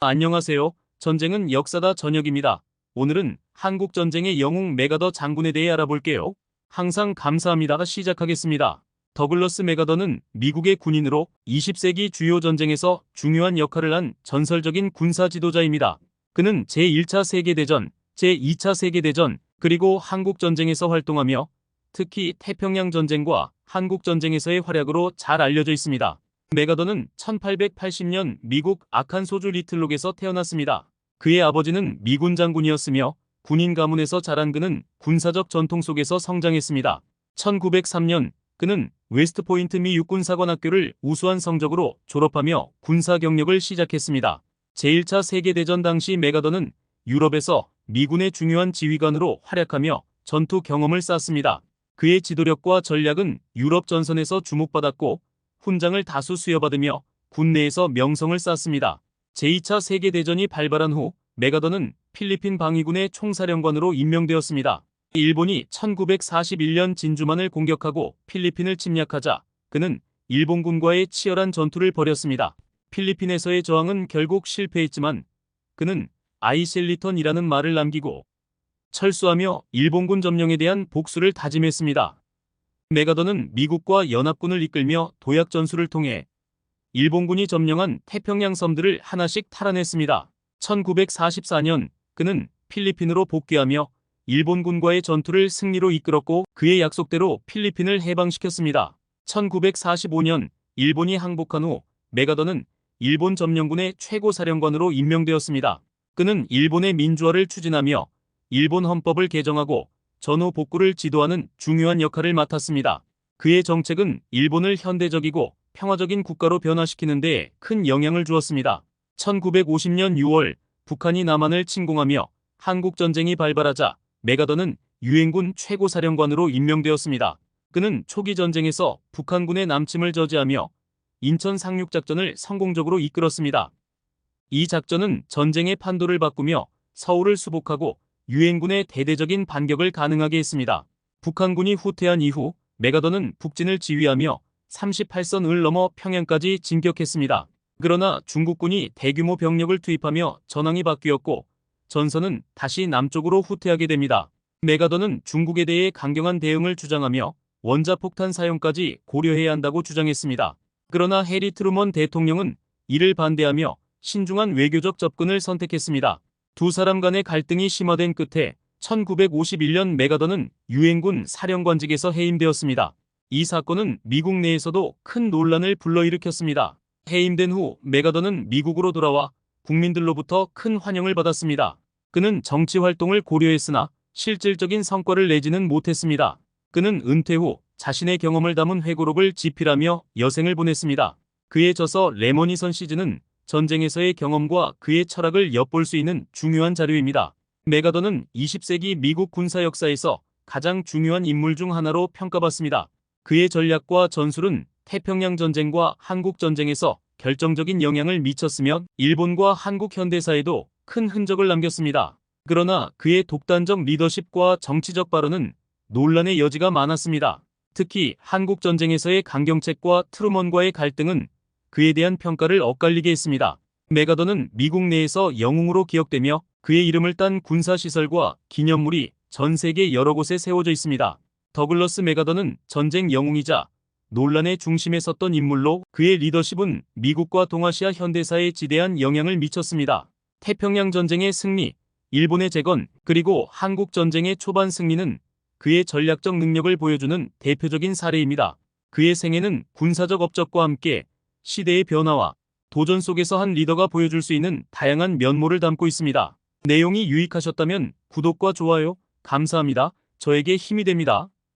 안녕하세요. 전쟁은 역사다 저녁입니다. 오늘은 한국 전쟁의 영웅 메가더 장군에 대해 알아볼게요. 항상 감사합니다가 시작하겠습니다. 더글러스 메가더는 미국의 군인으로 20세기 주요 전쟁에서 중요한 역할을 한 전설적인 군사 지도자입니다. 그는 제1차 세계대전, 제2차 세계대전, 그리고 한국 전쟁에서 활동하며 특히 태평양 전쟁과 한국 전쟁에서의 활약으로 잘 알려져 있습니다. 메가더는 1880년 미국 아칸소주 리틀록에서 태어났습니다. 그의 아버지는 미군 장군이었으며 군인 가문에서 자란 그는 군사적 전통 속에서 성장했습니다. 1903년 그는 웨스트포인트 미 육군사관학교를 우수한 성적으로 졸업하며 군사 경력을 시작했습니다. 제1차 세계대전 당시 메가더는 유럽에서 미군의 중요한 지휘관으로 활약하며 전투 경험을 쌓았습니다. 그의 지도력과 전략은 유럽 전선에서 주목받았고 훈장을 다수 수여받으며 군내에서 명성을 쌓았습니다. 제2차 세계대전이 발발한 후 메가더는 필리핀 방위군의 총사령관으로 임명되었습니다. 일본이 1941년 진주만을 공격하고 필리핀을 침략하자 그는 일본군과의 치열한 전투를 벌였습니다. 필리핀에서의 저항은 결국 실패했지만 그는 아이셀리턴이라는 말을 남기고 철수하며 일본군 점령에 대한 복수를 다짐했습니다. 메가더는 미국과 연합군을 이끌며 도약 전술을 통해 일본군이 점령한 태평양 섬들을 하나씩 탈환했습니다. 1944년 그는 필리핀으로 복귀하며 일본군과의 전투를 승리로 이끌었고 그의 약속대로 필리핀을 해방시켰습니다. 1945년 일본이 항복한 후 메가더는 일본 점령군의 최고사령관으로 임명되었습니다. 그는 일본의 민주화를 추진하며 일본 헌법을 개정하고 전후 복구를 지도하는 중요한 역할을 맡았습니다. 그의 정책은 일본을 현대적이고 평화적인 국가로 변화시키는 데에 큰 영향을 주었습니다. 1950년 6월 북한이 남한을 침공하며 한국전쟁이 발발하자 메가더는 유엔군 최고사령관으로 임명되었습니다. 그는 초기 전쟁에서 북한군의 남침을 저지하며 인천 상륙작전을 성공적으로 이끌었습니다. 이 작전은 전쟁의 판도를 바꾸며 서울을 수복하고 유엔군의 대대적인 반격을 가능하게 했습니다. 북한군이 후퇴한 이후 메가더는 북진을 지휘하며 38선을 넘어 평양까지 진격했습니다. 그러나 중국군이 대규모 병력을 투입하며 전황이 바뀌었고 전선은 다시 남쪽으로 후퇴하게 됩니다. 메가더는 중국에 대해 강경한 대응을 주장하며 원자폭탄 사용까지 고려해야 한다고 주장했습니다. 그러나 해리 트루먼 대통령은 이를 반대하며 신중한 외교적 접근을 선택했습니다. 두 사람 간의 갈등이 심화된 끝에 1951년 메가더는 유엔군 사령관직에서 해임되었습니다. 이 사건은 미국 내에서도 큰 논란을 불러일으켰습니다. 해임된 후 메가더는 미국으로 돌아와 국민들로부터 큰 환영을 받았습니다. 그는 정치 활동을 고려했으나 실질적인 성과를 내지는 못했습니다. 그는 은퇴 후 자신의 경험을 담은 회고록을 집필하며 여생을 보냈습니다. 그의 저서 레머니선 시즌은 전쟁에서의 경험과 그의 철학을 엿볼 수 있는 중요한 자료입니다. 메가더는 20세기 미국 군사 역사에서 가장 중요한 인물 중 하나로 평가받습니다. 그의 전략과 전술은 태평양 전쟁과 한국 전쟁에서 결정적인 영향을 미쳤으며 일본과 한국 현대사에도 큰 흔적을 남겼습니다. 그러나 그의 독단적 리더십과 정치적 발언은 논란의 여지가 많았습니다. 특히 한국 전쟁에서의 강경책과 트루먼과의 갈등은 그에 대한 평가를 엇갈리게 했습니다. 메가더는 미국 내에서 영웅으로 기억되며 그의 이름을 딴 군사시설과 기념물이 전 세계 여러 곳에 세워져 있습니다. 더글러스 메가더는 전쟁 영웅이자 논란의 중심에 섰던 인물로 그의 리더십은 미국과 동아시아 현대사에 지대한 영향을 미쳤습니다. 태평양 전쟁의 승리, 일본의 재건, 그리고 한국 전쟁의 초반 승리는 그의 전략적 능력을 보여주는 대표적인 사례입니다. 그의 생애는 군사적 업적과 함께 시대의 변화와 도전 속에서 한 리더가 보여줄 수 있는 다양한 면모를 담고 있습니다. 내용이 유익하셨다면 구독과 좋아요, 감사합니다. 저에게 힘이 됩니다.